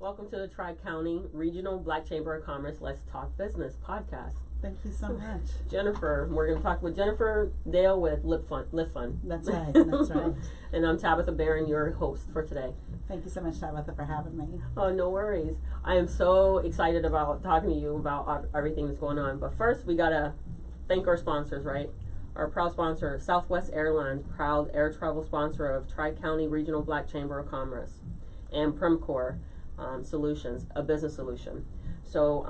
Welcome to the Tri-County Regional Black Chamber of Commerce Let's Talk Business podcast. Thank you so much. Jennifer, we're going to talk with Jennifer Dale with LiftFund. That's right, that's right. And I'm Tabitha Barron, your host for today. Thank you so much, Tabitha, for having me. Oh, no worries. I am so excited about talking to you about everything that's going on. But first, we got to thank our sponsors, right? Our proud sponsor, Southwest Airlines, proud air travel sponsor of Tri-County Regional Black Chamber of Commerce, and Primcore Solutions, a business solution. So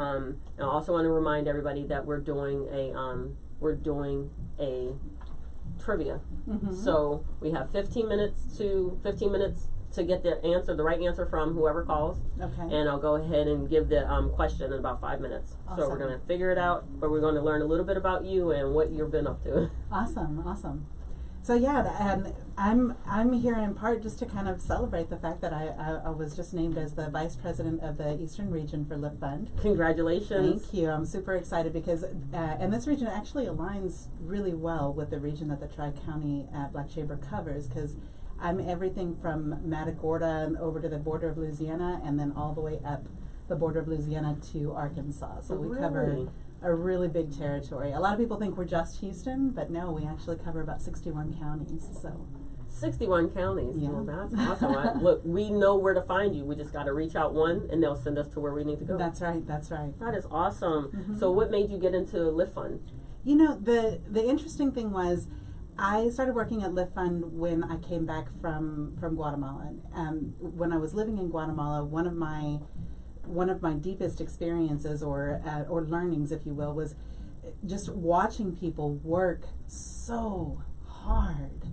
I also want to remind everybody that we're doing a trivia. Mm-hmm. So we have 15 minutes to get the right answer from whoever calls. Okay. And I'll go ahead and give the question in about 5 minutes. Awesome. So we're going to figure it out, but we're going to learn a little bit about you and what you've been up to. Awesome. So yeah, I'm here in part just to kind of celebrate the fact that I was just named as the Vice President of the Eastern Region for LiftFund. Congratulations. Thank you. I'm super excited because, and this region actually aligns really well with the region that the Tri-County Black Chamber covers, because I'm everything from Matagorda and over to the border of Louisiana and then all the way up the border of Louisiana to Arkansas. So we cover a really big territory. A lot of people think we're just Houston, but no, we actually cover about 61 counties. So 61 counties. Yeah. Well, that's awesome. Look, we know where to find you. We just got to reach out one, and they'll send us to where we need to go. That's right. That is awesome. Mm-hmm. So what made you get into LiftFund? You know, the interesting thing was, I started working at LiftFund when I came back from Guatemala. When I was living in Guatemala, one of my deepest experiences or learnings, if you will, was just watching people work so hard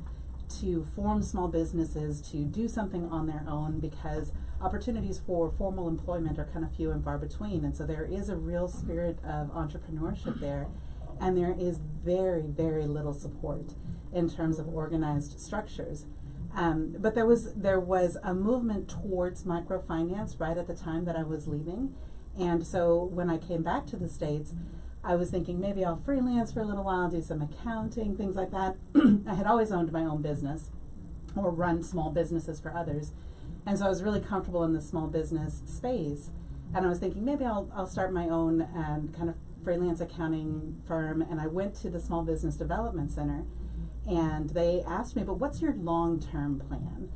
to form small businesses, to do something on their own, because opportunities for formal employment are kind of few and far between. And so there is a real spirit of entrepreneurship there, and there is very, very little support in terms of organized structures. But there was a movement towards microfinance right at the time that I was leaving. And so when I came back to the States, I was thinking maybe I'll freelance for a little while, do some accounting, things like that. I had always owned my own business or run small businesses for others. And so I was really comfortable in the small business space. And I was thinking maybe I'll start my own kind of freelance accounting firm. And I went to the Small Business Development Center, and they asked me, but what's your long-term plan?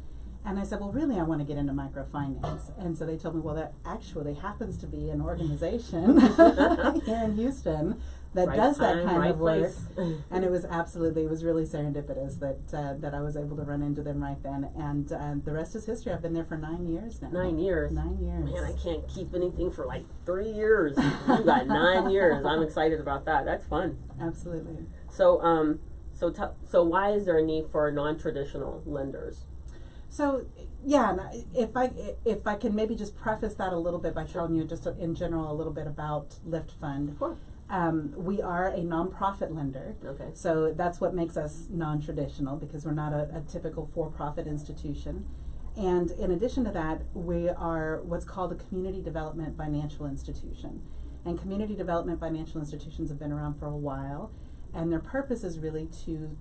And I said, well, really, I want to get into microfinance. And so they told me, well, that actually happens to be an organization here in Houston that does that kind of work. And it was really serendipitous that I was able to run into them right then. And the rest is history. I've been there for 9 years now. 9 years? 9 years. Man, I can't keep anything for like 3 years. You got 9 years. I'm excited about that. That's fun. Absolutely. So why is there a need for non-traditional lenders? So yeah, if I can maybe just preface that a little bit by telling you just in general a little bit about LiftFund. Sure. We are a nonprofit lender. Okay. So that's what makes us non-traditional, because we're not a typical for-profit institution. And in addition to that, we are what's called a community development financial institution. And community development financial institutions have been around for a while. And their purpose is really to,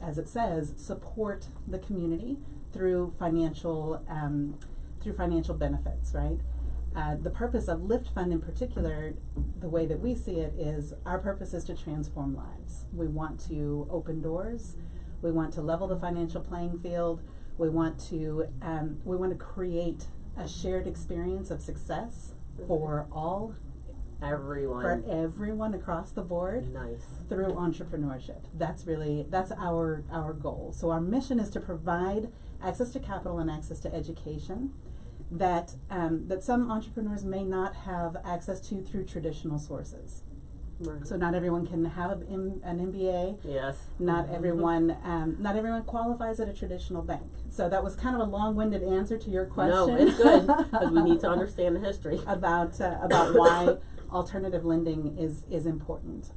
as it says, support the community through financial benefits, right? The purpose of LiftFund in particular, the way that we see it, is our purpose is to transform lives. We want to open doors. We want to level the financial playing field. We want to create a shared experience of success for everyone across the board. Nice. Through entrepreneurship. That's our goal. So our mission is to provide access to capital and access to education that some entrepreneurs may not have access to through traditional sources. Right. So not everyone can have an MBA. Yes. Not everyone qualifies at a traditional bank. So that was kind of a long-winded answer to your question. No, it's good, because we need to understand the history about why alternative lending is important.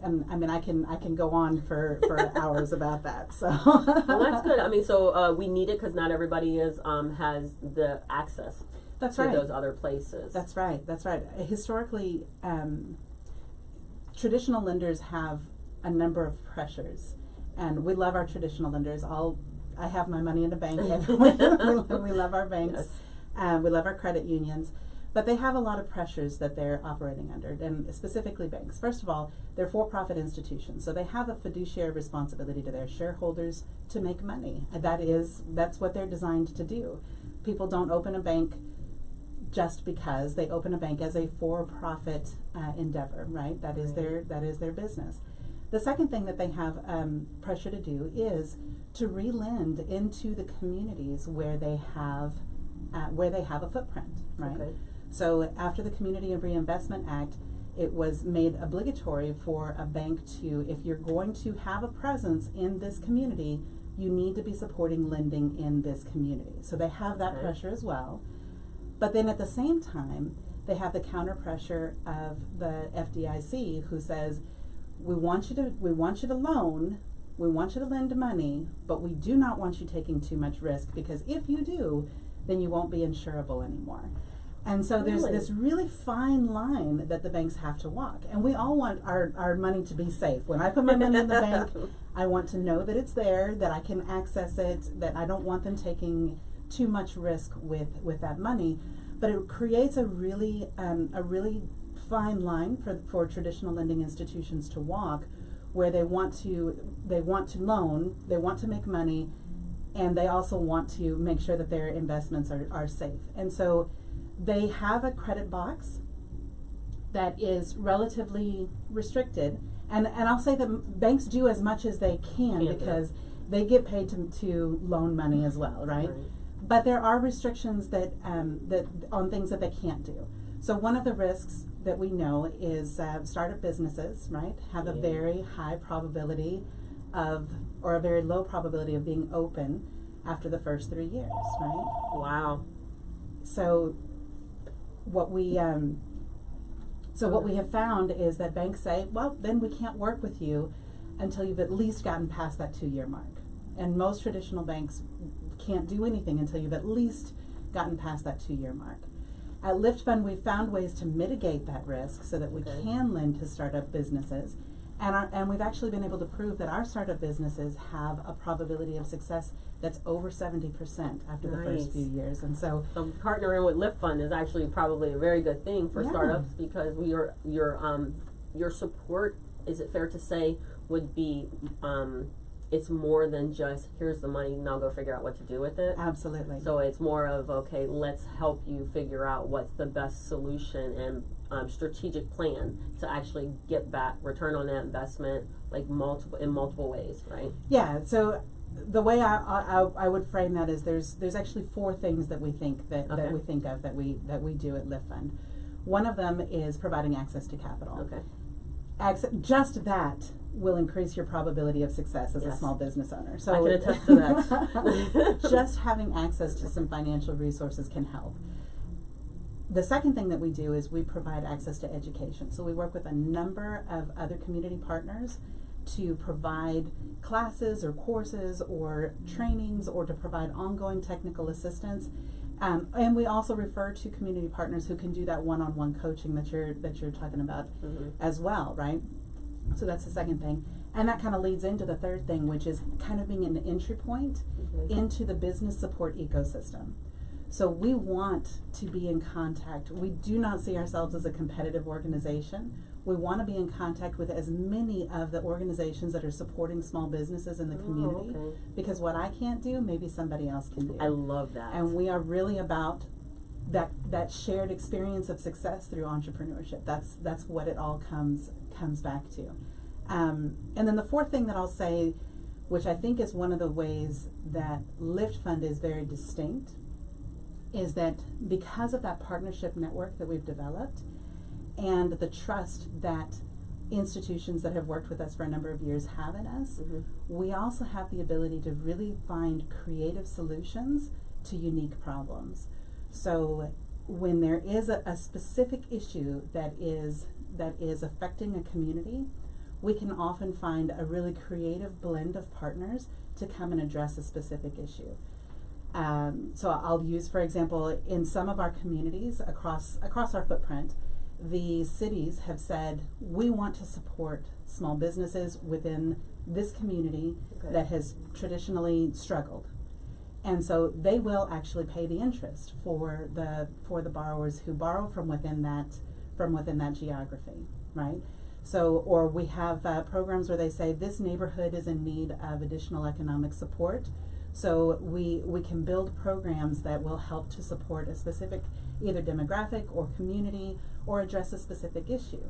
And I mean, I can go on for hours about that. So well, that's good. I mean, so we need it because not everybody has the access. That's to right. those other places. That's right. Historically, traditional lenders have a number of pressures, and we love our traditional lenders. I have my money in a bank. We love our banks. Yes. We love our credit unions. But they have a lot of pressures that they're operating under, and specifically banks. First of all, they're for-profit institutions, so they have a fiduciary responsibility to their shareholders to make money. That's what they're designed to do. People don't open a bank just because. They open a bank as a for-profit endeavor, right? That is their business. The second thing that they have pressure to do is to re-lend into the communities where they have a footprint, right? Okay. So after the Community and Reinvestment Act, it was made obligatory for a bank to, if you're going to have a presence in this community, you need to be supporting lending in this community. So they have that pressure as well. But then at the same time, they have the counter pressure of the FDIC, who says, we want you to loan, we want you to lend money, but we do not want you taking too much risk, because if you do, then you won't be insurable anymore. And so there's this really fine line that the banks have to walk. And we all want our money to be safe. When I put my money in the bank, I want to know that it's there, that I can access it, that I don't want them taking too much risk with that money. But it creates a really fine line for traditional lending institutions to walk, where they want to loan, they want to make money, and they also want to make sure that their investments are safe. And so they have a credit box that is relatively restricted, and I'll say that banks do as much as they can because they get paid to loan money as well, right? But there are restrictions that on things that they can't do. So one of the risks that we know is startup businesses, right, have a very high probability or a very low probability of being open after the first 3 years, right? Wow. So what we have found is that banks say, well, then we can't work with you until you've at least gotten past that 2-year mark. And most traditional banks can't do anything until you've at least gotten past that 2-year mark. At LiftFund, we've found ways to mitigate that risk so that we can lend to startup businesses. And we've actually been able to prove that our startup businesses have a probability of success that's over 70% after the first few years. And so partnering with LiftFund is actually probably a very good thing for startups, because your support, is it fair to say, would be it's more than just, here's the money, now go figure out what to do with it. Absolutely. So it's more of, okay, let's help you figure out what's the best solution and strategic plan to actually get back return on that investment, like in multiple ways, right? Yeah. So the way I would frame that is there's actually 4 things that we think that we think of that we do at LiftFund. One of them is providing access to capital. Okay. Just that will increase your probability of success as a small business owner. So I can attest to that. Just having access to some financial resources can help. The second thing that we do is we provide access to education. So we work with a number of other community partners to provide classes or courses or trainings, or to provide ongoing technical assistance. And we also refer to community partners who can do that one-on-one coaching that you're talking about as well, right? So that's the second thing. And that kind of leads into the third thing, which is kind of being an entry point into the business support ecosystem. So we want to be in contact. We do not see ourselves as a competitive organization. We want to be in contact with as many of the organizations that are supporting small businesses in the community, because what I can't do, maybe somebody else can do. I love that. And we are really about that shared experience of success through entrepreneurship. That's what it all comes back to. And then the fourth thing that I'll say, which I think is one of the ways that LiftFund is very distinct, is that because of that partnership network that we've developed and the trust that institutions that have worked with us for a number of years have in us, we also have the ability to really find creative solutions to unique problems. So when there is a specific issue that is affecting a community, we can often find a really creative blend of partners to come and address a specific issue. So I'll use, for example, in some of our communities across our footprint, the cities have said, we want to support small businesses within this community that has traditionally struggled. And so they will actually pay the interest for the borrowers who borrow from within that geography, right? So, or we have programs where they say this neighborhood is in need of additional economic support. So we can build programs that will help to support a specific either demographic or community or address a specific issue.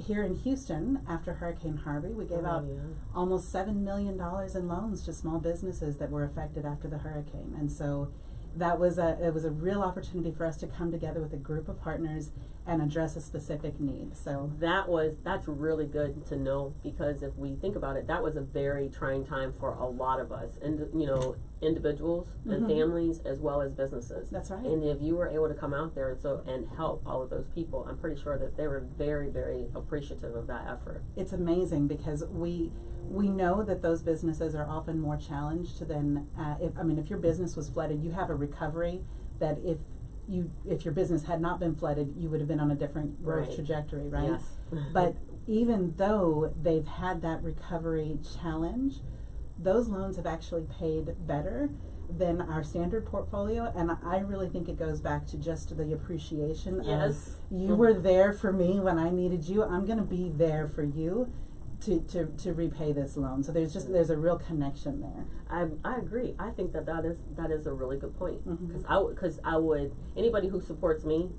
Here in Houston, after Hurricane Harvey, we gave out almost $7 million in loans to small businesses that were affected after the hurricane. And so it was a real opportunity for us to come together with a group of partners and address a specific need. So that's really good to know, because if we think about it, that was a very trying time for a lot of us, and individuals and families as well as businesses. That's right. And if you were able to come out there and help all of those people, I'm pretty sure that they were very, very appreciative of that effort. It's amazing because we know that those businesses are often more challenged than if your business was flooded, you have a recovery that if your business had not been flooded, you would have been on a different growth trajectory, right? Yes. But even though they've had that recovery challenge, those loans have actually paid better than our standard portfolio, and I really think it goes back to just the appreciation of you were there for me when I needed you. I'm going to be there for you to repay this loan. So there's a real connection there. I agree. I think that is a really good point, because I would anybody who supports me,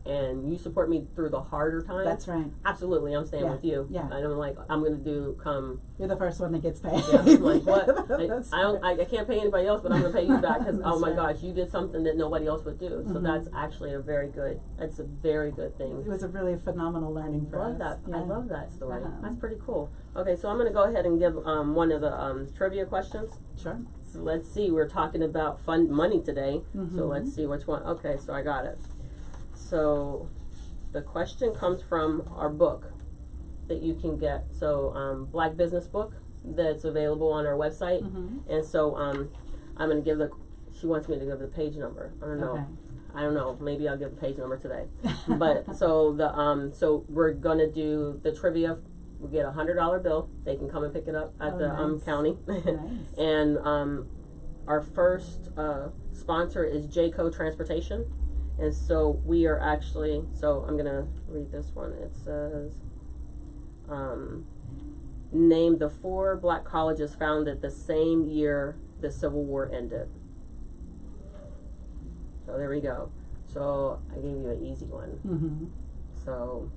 and you support me through the harder times. That's right. Absolutely, I'm staying with you. Yeah. And I'm like, I'm gonna come. You're the first one that gets paid. Yeah, I'm like, what? I can't pay anybody else, but I'm gonna pay you back because oh my gosh, you did something that nobody else would do. So that's actually a very good thing. It was a really phenomenal learning for us. That. Yeah. I love that story. That's pretty cool. Okay, so I'm gonna go ahead and give one of the trivia questions. Sure. So let's see. We're talking about fund money today. So let's see which one. Okay, so I got it. So the question comes from our book that you can get. So Black Business Book that's available on our website. And so I'm going to give she wants me to give the page number. I don't know. Okay. I don't know. Maybe I'll give the page number today. But so so we're going to do the trivia. We get a $100 bill. They can come and pick it up at the county. Nice. And our first sponsor is Jayco Transportation. And so we are actually, so I'm going to read this one. It says, name the 4 black colleges founded the same year the Civil War ended. So there we go. So I gave you an easy one. So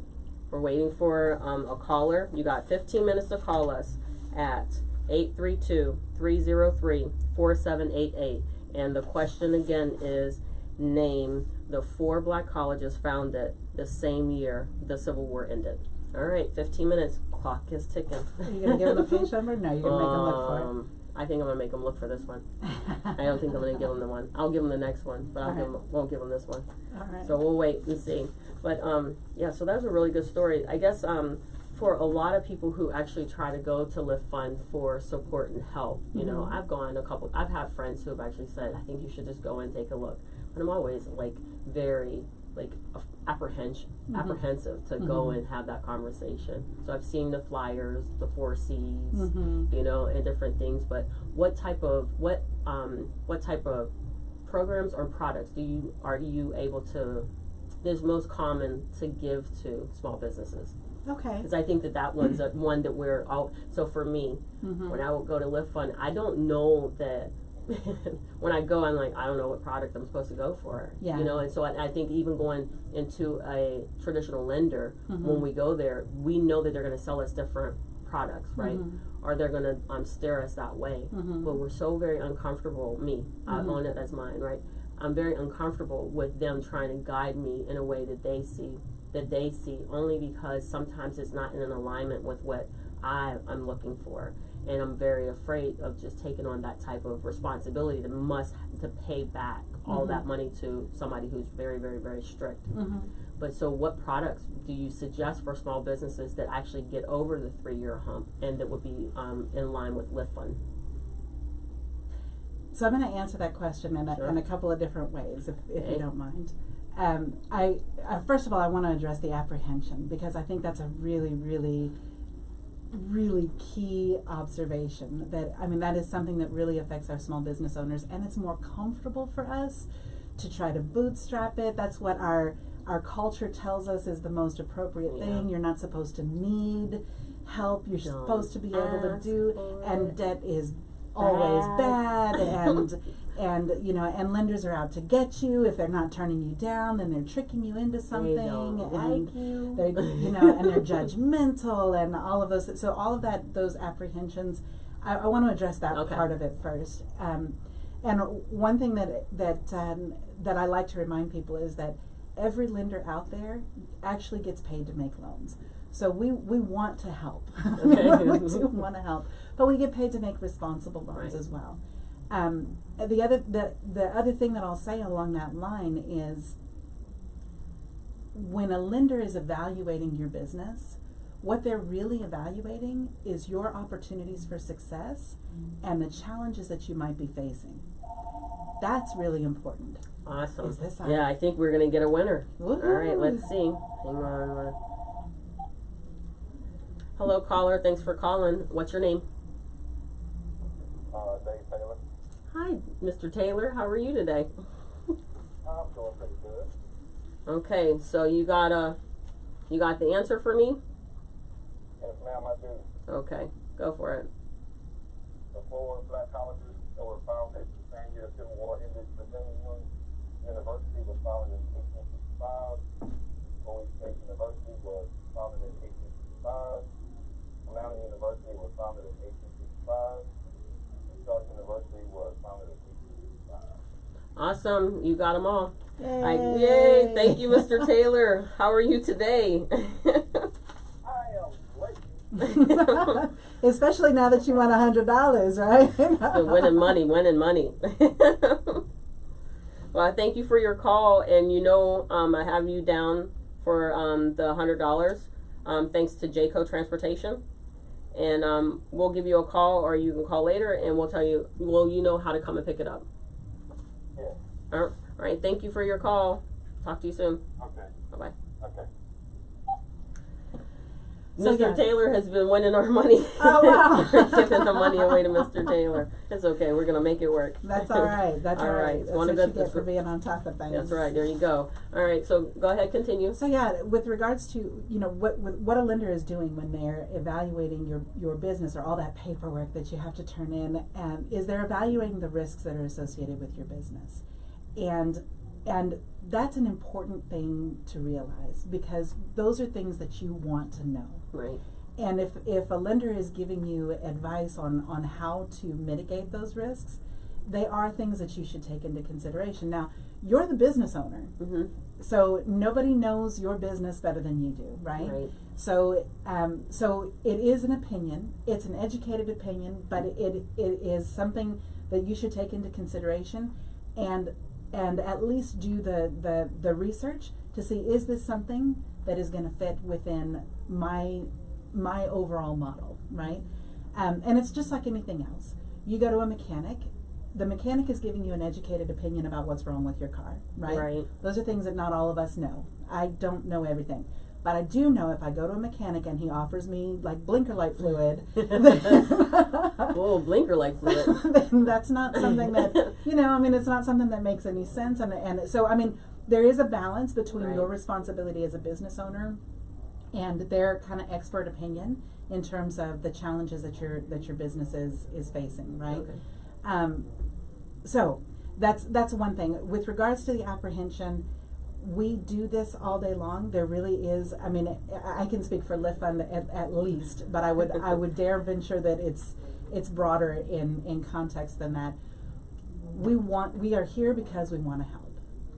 we're waiting for a caller. You got 15 minutes to call us at 832-303-4788. And the question again is, name the 4 black colleges founded the same year the Civil War ended. All right, 15 minutes. Clock is ticking. Are you going to give them the page number? No, you're going to make them look for it. I think I'm going to make them look for this one. I don't think I'm going to give them the one. I'll give them the next one, but won't give them this one. All right. So we'll wait and see. But yeah, so that was a really good story. I guess for a lot of people who actually try to go to LiftFund for support and help, you know, I've had friends who have actually said, I think you should just go and take a look. And I'm always very apprehensive to go and have that conversation. So I've seen the flyers, the 4 C's, you know, and different things. But what type of programs or products are you able to is most common to give to small businesses? Okay. Because I think that one's one that we're all. So for me, when I would go to LiftFund, I don't know that. When I go, I'm like, I don't know what product I'm supposed to go for. Yeah. You know, and so I think even going into a traditional lender, when we go there, we know that they're going to sell us different products, right? Or they're going to steer us that way. But we're so very uncomfortable. I own it as mine, right? I'm very uncomfortable with them trying to guide me in a way that they see, only because sometimes it's not in an alignment with what I'm looking for. And I'm very afraid of just taking on that type of responsibility to pay back all that money to somebody who's very, very, very strict. But so what products do you suggest for small businesses that actually get over the 3-year hump and that would be in line with LiftFund? So I'm going to answer that question in a couple of different ways, if you don't mind. First of all, I want to address the apprehension, because I think that's a really, really really key observation that, I mean, that is something that really affects our small business owners, and it's more comfortable for us to try to bootstrap it. That's what our culture tells us is the most appropriate thing. You're not supposed to need help. You're supposed to be able to do, and debt is always bad, and you know, and lenders are out to get you. If they're not turning you down, then they're tricking you into something, they don't and like you. they're, you know, and they're judgmental, and all of those. So all of that, those apprehensions, I want to address that part of it first. And one thing that I like to remind people is that every lender out there actually gets paid to make loans. So we want to help. We do want to help, but we get paid to make responsible loans as well. The other thing that I'll say along that line is, when a lender is evaluating your business, what they're really evaluating is your opportunities for success and the challenges that you might be facing. That's really important. Awesome. Is this yeah, I think we're going to get a winner. Woo-hoo. All right, let's see. Hang on. Hello, caller. Thanks for calling. What's your name? Dave Taylor. Hi, Mr. Taylor. How are you today? I'm doing pretty good. Okay, so you got the answer for me? Yes, ma'am, I do. Okay, go for it. The four black colleges that were founded the same year Civil War ended, Virginia University was founded in 1865. Bowie State University was founded in 1865. Atlanta University was founded in 1865. Charlotte University was founded in 1865. Awesome, you got them all. Yay! Yay! Thank you, Mr. Taylor. How are you today? I am great. Especially now that you won $100, right? winning money. Well, I thank you for your call, and I have you down for the $100. Thanks to Jayco Transportation, and we'll give you a call, or you can call later, and we'll tell you. Well, you know how to come and pick it up. Yeah. All right. Thank you for your call. Talk to you soon. Okay. Bye-bye. Okay. So, Mr. Taylor has been winning our money. Oh, wow. We're giving the money away to Mr. Taylor. It's okay. We're going to make it work. That's all right. That's all right. That's One what of you the- get for being on top of things. That's right. There you go. All right. So go ahead. Continue. So yeah, with regards to what a lender is doing when they're evaluating your business, or all that paperwork that you have to turn in, is they're evaluating the risks that are associated with your business, and that's an important thing to realize, because those are things that you want to know. Right. And if a lender is giving you advice on how to mitigate those risks, they are things that you should take into consideration. Now, you're the business owner, so nobody knows your business better than you do, right? Right. So it is an opinion. It's an educated opinion, but it is something that you should take into consideration, and at least do the research to see, is this something that is going to fit within my overall model, right? And it's just like anything else. You go to a mechanic. The mechanic is giving you an educated opinion about what's wrong with your car, right? Right. Those are things that not all of us know. I don't know everything. But I do know if I go to a mechanic and he offers me like blinker light fluid, Whoa, blinker light fluid. then that's not something that, it's not something that makes any sense. And so, there is a balance between your responsibility as a business owner and their kind of expert opinion in terms of the challenges that your business is facing, right? Okay. So that's one thing. With regards to the apprehension, we do this all day long. There really is. I can speak for LiftFund at least, but I would dare venture that it's broader in context than that. We are here because we want to help.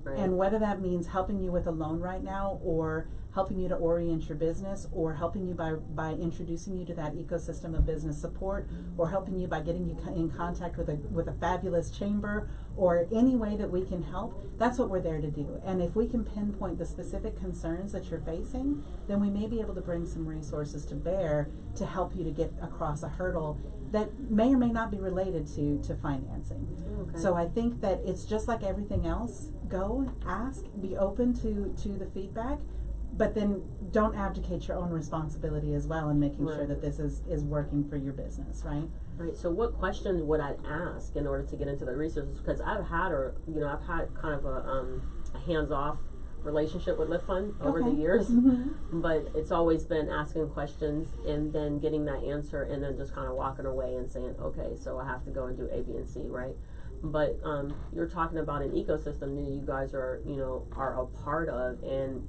Right. And whether that means helping you with a loan right now, or helping you to orient your business, or helping you by introducing you to that ecosystem of business support, or helping you by getting you in contact with a fabulous chamber, or any way that we can help, that's what we're there to do. And if we can pinpoint the specific concerns that you're facing, then we may be able to bring some resources to bear to help you to get across a hurdle that may or may not be related to financing. Okay. So I think that it's just like everything else. Go, ask, be open to the feedback, but then don't abdicate your own responsibility as well in making sure Right. that this is working for your business, right? Right. So what questions would I ask in order to get into the resources? Because I've had kind of a hands-off relationship with LiftFund over the Okay. years, Mm-hmm. but it's always been asking questions and then getting that answer and then just kind of walking away and saying, okay, so I have to go and do A, B, and C, right? But you're talking about an ecosystem that you guys are a part of and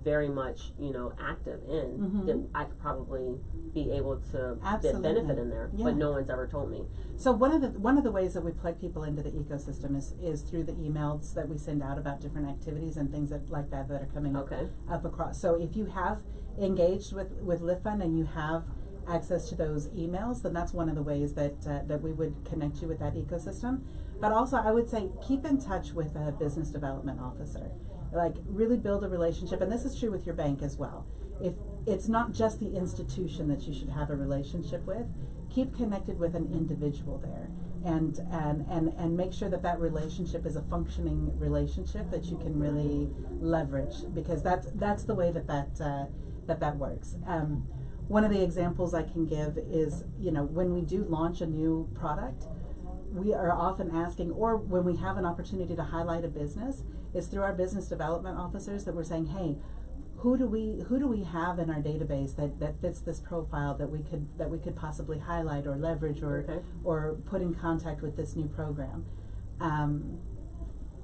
very much active in, Mhm. that I could probably be able to get Absolutely. benefit in there, Yeah. but no one's ever told me. So one of the ways that we plug people into the ecosystem is through the emails that we send out about different activities and things like that are coming Okay. up across. So if you have engaged with LiftFund and you have access to those emails, then that's one of the ways that we would connect you with that ecosystem. But also, I would say keep in touch with a business development officer. Like, really build a relationship, and this is true with your bank as well. If it's not just the institution that you should have a relationship with, keep connected with an individual there, and make sure that relationship is a functioning relationship that you can really leverage, because that's the way that works. One of the examples I can give is, when we do launch a new product, we are often asking, or when we have an opportunity to highlight a business, it's through our business development officers that we're saying, hey, who do we have in our database that fits this profile that we could possibly highlight or leverage or put in contact with this new program.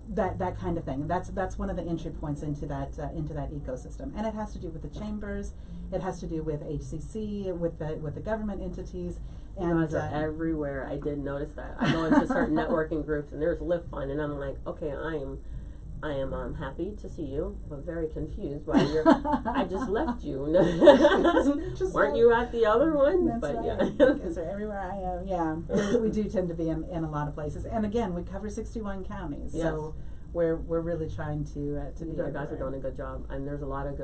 That kind of thing. That's one of the entry points into that ecosystem, and it has to do with the chambers. It has to do with HCC, with the government entities. You guys are everywhere. I did notice that. I go into certain networking groups and there's LiftFund, and I'm like, okay, I am happy to see you, but very confused why I just left you. Weren't you at the other one? That's but right. yeah. Because everywhere I am, yeah, we do tend to be in a lot of places. And again, we cover 61 counties, Yes. so we're really trying to be. You guys are doing a good job, and there's a lot of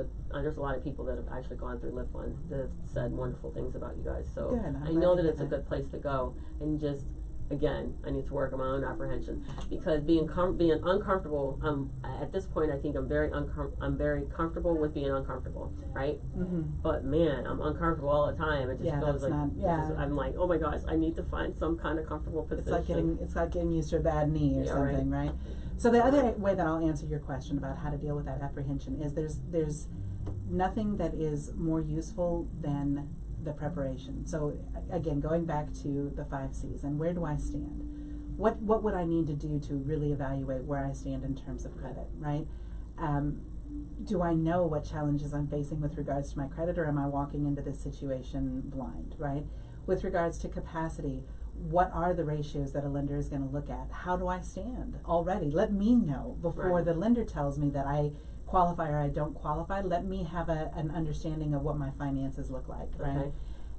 people that have actually gone through LiftFund that have said wonderful things about you guys. So Good, I know that it's a good place to go, and just. Again, I need to work on my own apprehension, because being uncomfortable. At this point, I think I'm very comfortable with being uncomfortable, right? Mm-hmm. But man, I'm uncomfortable all the time. It just feels like I'm like, oh my gosh, I need to find some kind of comfortable position. It's like getting used to a bad knee or something, right? So the other way that I'll answer your question about how to deal with that apprehension is there's nothing that is more useful than the preparation. So again, going back to the 5 C's and where do I stand? What would I need to do to really evaluate where I stand in terms of credit, right? Do I know what challenges I'm facing with regards to my credit, or am I walking into this situation blind, right? With regards to capacity, what are the ratios that a lender is going to look at? How do I stand already? Let me know before the lender tells me that I qualify or I don't qualify. Let me have an understanding of what my finances look like, right? Okay.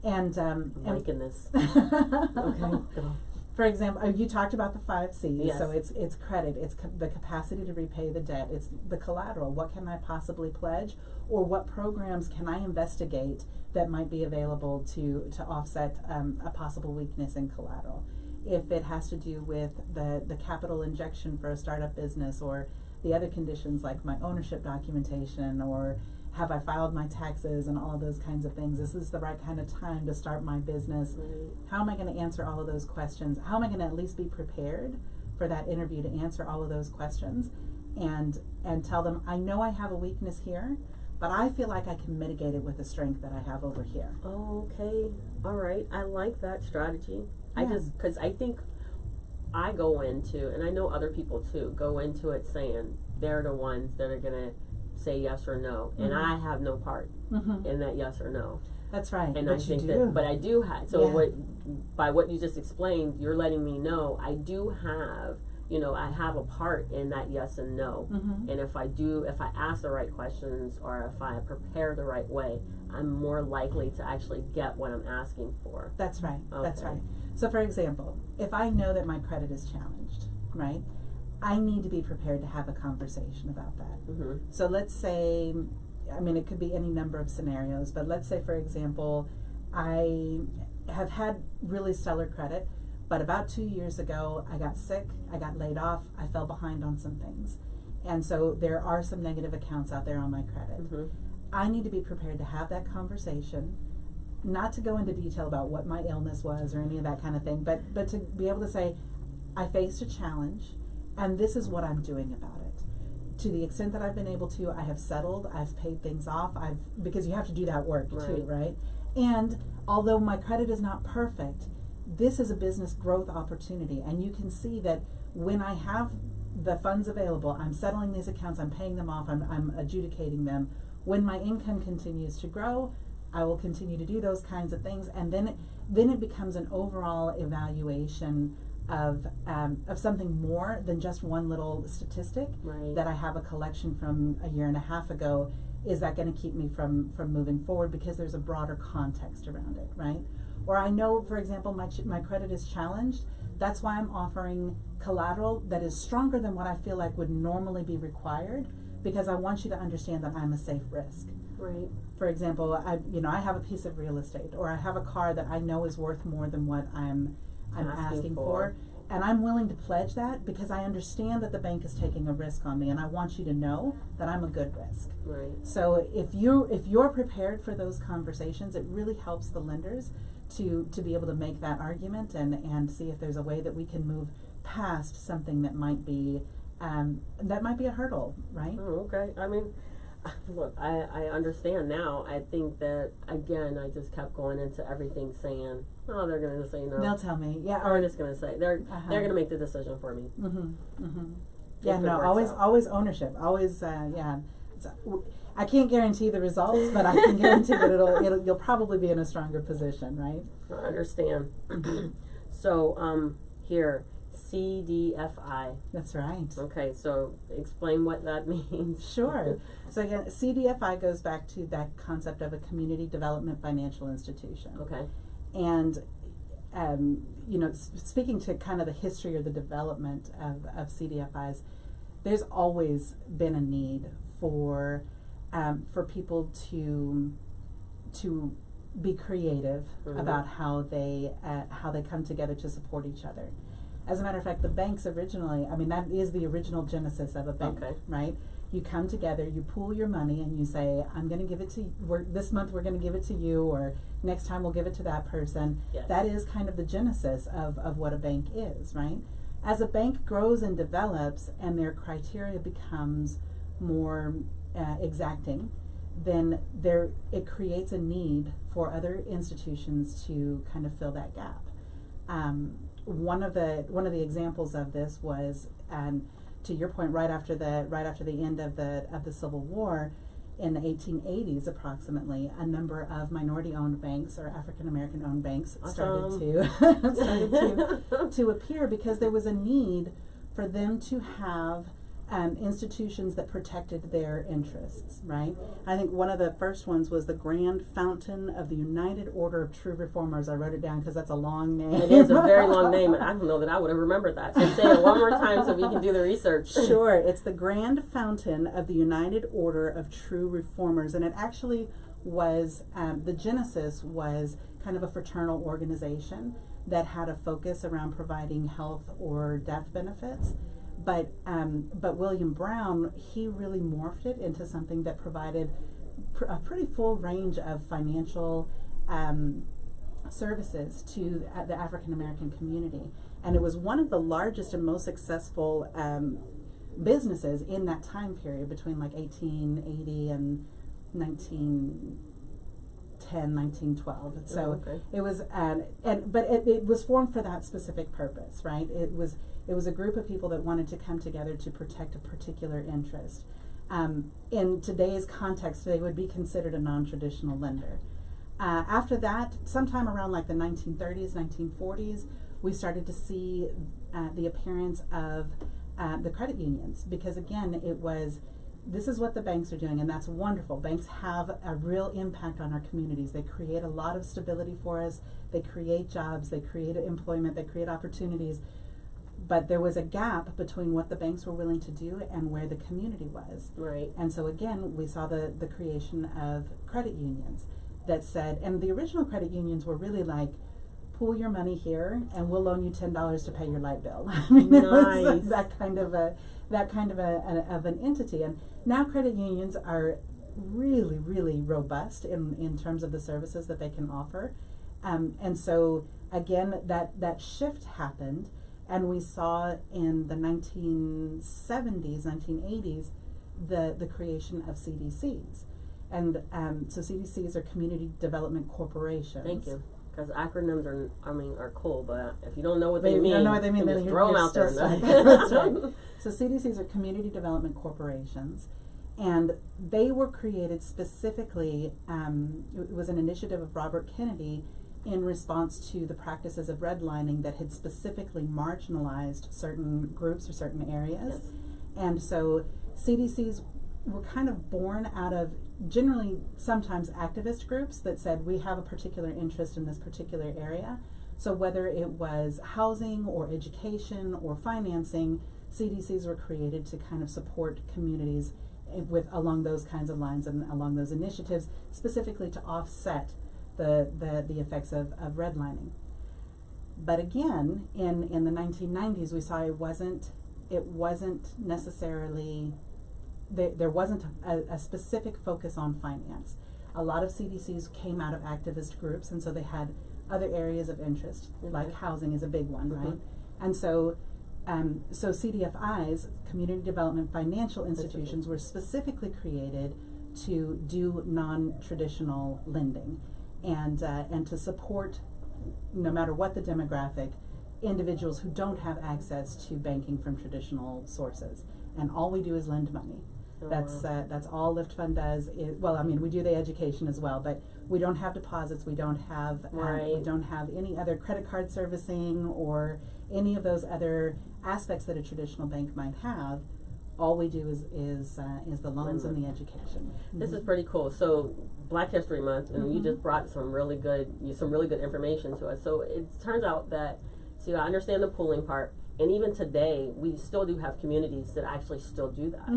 And liking this. Okay. For example, you talked about the 5 C's. Yes. So it's credit, it's the capacity to repay the debt, it's the collateral. What can I possibly pledge, or what programs can I investigate that might be available to offset a possible weakness in collateral? If it has to do with the capital injection for a startup business, or the other conditions like my ownership documentation, or have I filed my taxes and all of those kinds of things. This is the right kind of time to start my business. Right. How am I going to answer all of those questions? How am I going to at least be prepared for that interview to answer all of those questions, and tell them, I know I have a weakness here, but I feel like I can mitigate it with the strength that I have over here. Okay. All right. I like that strategy. Yeah. Because I think I go into, and I know other people too, go into it saying they're the ones that are going to say yes or no, and I have no part in that yes or no. That's right. And but I think you that, do. but I do have. So by what you just explained, you're letting me know I do have. I have a part in that yes and no. And if I ask the right questions, or if I prepare the right way, I'm more likely to actually get what I'm asking for. That's right. Okay. That's right. So for example, if I know that my credit is challenged, right, I need to be prepared to have a conversation about that. So let's say, it could be any number of scenarios, but let's say, for example, I have had really stellar credit, but about 2 years ago, I got sick, I got laid off, I fell behind on some things. and so there are some negative accounts out there on my credit. Mhm. I need to be prepared to have that conversation, not to go into detail about what my illness was or any of that kind of thing, but to be able to say, I faced a challenge, and this is what I'm doing about it. To the extent that I've been able to, I have settled, I've paid things off, because you have to do that work too, right? And although my credit is not perfect, this is a business growth opportunity, and you can see that when I have the funds available, I'm settling these accounts, I'm paying them off, I'm adjudicating them. When my income continues to grow, I will continue to do those kinds of things, and then it becomes an overall evaluation of something more than just one little statistic that I have a collection from a year and a half ago. Is that going to keep me from moving forward, because there's a broader context around it, right? Or I know, for example, my credit is challenged. That's why I'm offering collateral that is stronger than what I feel like would normally be required, because I want you to understand that I'm a safe risk. Right. For example, I have a piece of real estate, or I have a car that I know is worth more than what I'm asking for, and I'm willing to pledge that because I understand that the bank is taking a risk on me, and I want you to know that I'm a good risk. Right. So if you're prepared for those conversations, it really helps the lenders to be able to make that argument and see if there's a way that we can move past something that might be a hurdle, right? Oh, okay. I mean, look, I understand now. I think that, again, I just kept going into everything saying, oh, they're going to say no. They'll tell me, yeah. Or just going to say, they're going to make the decision for me. Mm-hmm, mm-hmm. Yeah, If it no, works out. always ownership, always, yeah. I can't guarantee the results, but I can guarantee that you'll probably be in a stronger position, right? I understand. So, here, CDFI. That's right. Okay, so explain what that means. Sure. So again, CDFI goes back to that concept of a community development financial institution. Okay. And, speaking to kind of the history or the development of CDFIs, there's always been a need for people to be creative about how they come together to support each other. As a matter of fact, the banks originally, that is the original genesis of a bank, right? You come together, you pool your money, and you say, I'm going to give it to you, this month we're going to give it to you, or next time we'll give it to that person. Yes. That is kind of the genesis of what a bank is, right? As a bank grows and develops and their criteria becomes more exacting, then it creates a need for other institutions to kind of fill that gap. One of the examples of this was, to your point, right after the end of the Civil War, in the 1880s approximately, a number of minority-owned banks or African-American-owned banks started to appear, because there was a need for them to have institutions that protected their interests, right? I think one of the first ones was the Grand Fountain of the United Order of True Reformers. I wrote it down because that's a long name. It is a very long name, and I don't know that I would have remembered that. So say it one more time so we can do the research. Sure. It's the Grand Fountain of the United Order of True Reformers, and it actually was, the genesis was kind of a fraternal organization that had a focus around providing health or death benefits. But William Brown, he really morphed it into something that provided a pretty full range of financial services to the African American community, and it was one of the largest and most successful businesses in that time period between like 1880 and 1910, 1912. So it was, but it was formed for that specific purpose, right? It was a group of people that wanted to come together to protect a particular interest. In today's context, they would be considered a non-traditional lender. After that, sometime around like the 1930s, 1940s, we started to see the appearance of the credit unions, because again, this is what the banks are doing, and that's wonderful. Banks have a real impact on our communities. They create a lot of stability for us. They create jobs. They create employment. They create opportunities. But there was a gap between what the banks were willing to do and where the community was. Right. And so again, we saw the creation of credit unions that said, and the original credit unions were really like pool your money here, and we'll loan you $10 to pay your light bill. I mean, it was Nice. that kind of an entity. And now credit unions are really, really robust in terms of the services that they can offer. And so again, that shift happened, and we saw in the 1970s, 1980s, the creation of CDCs. And so CDCs are Community Development Corporations. Thank you. Because acronyms are cool, but if you don't know what they If mean, you don't know what they mean, then then just you're throw them out still there. stuck. That's right. So CDCs are Community Development Corporations, and they were created specifically, it was an initiative of Robert Kennedy in response to the practices of redlining that had specifically marginalized certain groups or certain areas. Yes. And so CDCs were kind of born out of generally sometimes activist groups that said we have a particular interest in this particular area. So whether it was housing or education or financing, CDCs were created to kind of support communities along those kinds of lines and along those initiatives, specifically to offset the effects of redlining. But again, in the 1990s, we saw it wasn't necessarily, there wasn't a specific focus on finance. A lot of CDCs came out of activist groups, and so they had other areas of interest, like housing is a big one, right? And so CDFIs, Community Development Financial Institutions, were specifically created to do non-traditional lending and to support, no matter what the demographic, individuals who don't have access to banking from traditional sources. And all we do is lend money. That's all LiftFund does. We do the education as well, but we don't have deposits. We don't have any other credit card servicing or any of those other aspects that a traditional bank might have. All we do is the loans and the education. This is pretty cool. So Black History Month, and you just brought some really good information to us. So it turns out that, I understand the pooling part, and even today we still do have communities that actually still do that.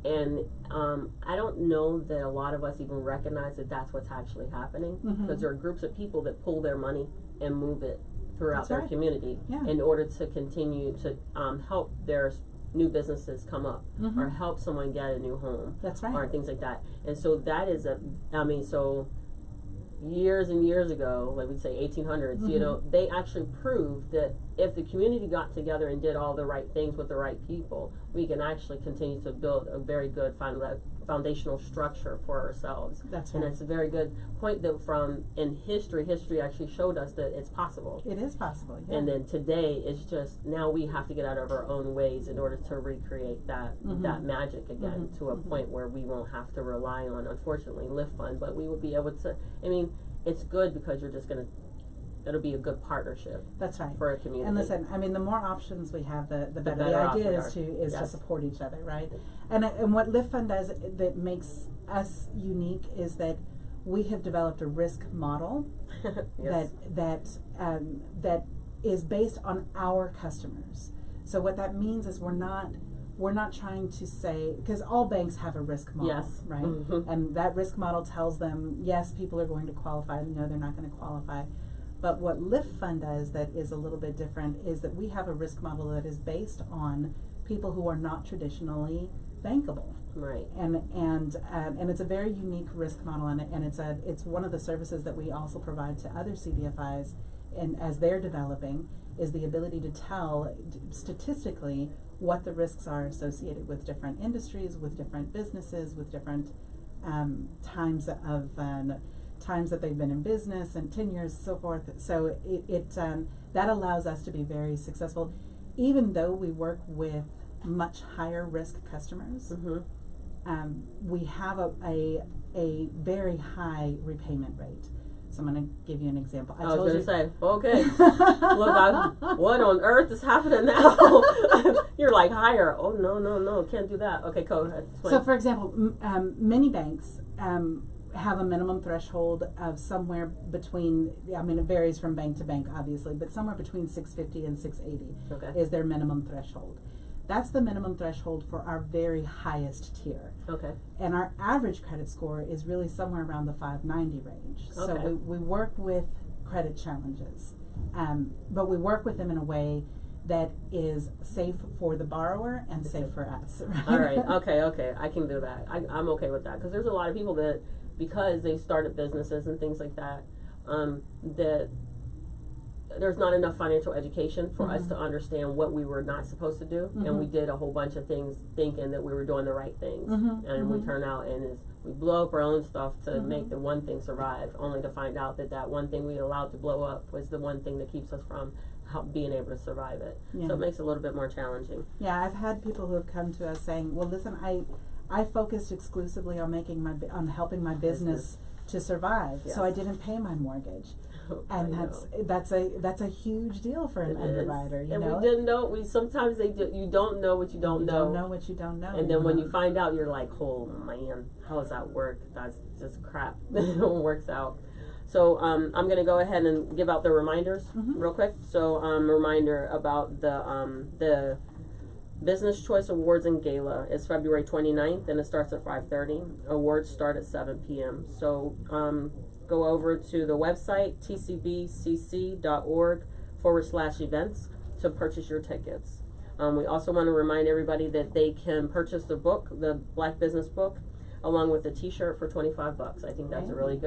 And I don't know that a lot of us even recognize that that's what's actually happening, because there are groups of people that pull their money and move it throughout their community in order to continue to help their new businesses come up or help someone get a new home. That's right. Or things like that. And so that is so years and years ago, like we'd say 1800s, they actually proved that if the community got together and did all the right things with the right people, we can actually continue to build a very good foundational structure for ourselves. That's right. And it's a very good point that in history actually showed us that it's possible. It is possible, yeah. And then today it's just, now we have to get out of our own ways in order to recreate that magic again to a point where we won't have to rely on, unfortunately, LiftFund, but we will be able to, it's good because it'll be a good partnership. That's right. For a community. And listen, the more options we have, the better. The off idea we is are. to support each other, right? And what LiftFund does that makes us unique is that we have developed a risk model that is based on our customers. So what that means is we're not trying to say, because all banks have a risk model, right? And that risk model tells them, yes, people are going to qualify, no, they're not going to qualify. But what LiftFund does that is a little bit different is that we have a risk model that is based on people who are not traditionally bankable. Right. And it's a very unique risk model, and it's one of the services that we also provide to other CDFIs, and as they're developing, is the ability to tell statistically what the risks are associated with different industries, with different businesses, with different times that they've been in business and tenures, so forth. So that allows us to be very successful, even though we work with much higher risk customers. We have a very high repayment rate. So I'm going to give you an example. I was going to say, okay, look, what on earth is happening now? You're like, higher. Oh, no, can't do that. Okay, go ahead. So, for example, many banks have a minimum threshold of somewhere between, it varies from bank to bank, obviously, but somewhere between 650 and 680 is their minimum threshold. That's the minimum threshold for our very highest tier. Okay. And our average credit score is really somewhere around the 590 range. Okay. So we work with credit challenges. But we work with them in a way that is safe for the borrower and safe for us. Right? All right. Okay. I can do that. I'm okay with that because there's a lot of people that, because they started businesses and things like that, that there's not enough financial education for us to understand what we were not supposed to do, and we did a whole bunch of things thinking that we were doing the right things, and we turn out and we blow up our own stuff to make the one thing survive, only to find out that one thing we allowed to blow up was the one thing that keeps us from being able to survive it. So it makes it a little bit more challenging. Yeah, I've had people who have come to us saying, well, listen, I focused exclusively on on helping my business to survive, so I didn't pay my mortgage. And that's a huge deal for an underwriter, you know. We didn't know. Sometimes you don't know what you don't know. You don't know what you don't know. And then when you find out, you're like, oh man, how does that work? That's just crap. It works out. So I'm going to go ahead and give out the reminders real quick. So reminder about the Business Choice Awards and Gala is February 29th, and it starts at 5:30. Awards start at 7 p.m. So go over to the website, tcbcc.org/events, to purchase your tickets. We also want to remind everybody that they can purchase the book, the Black Business Book, along with a T-shirt for $25. I think that's a really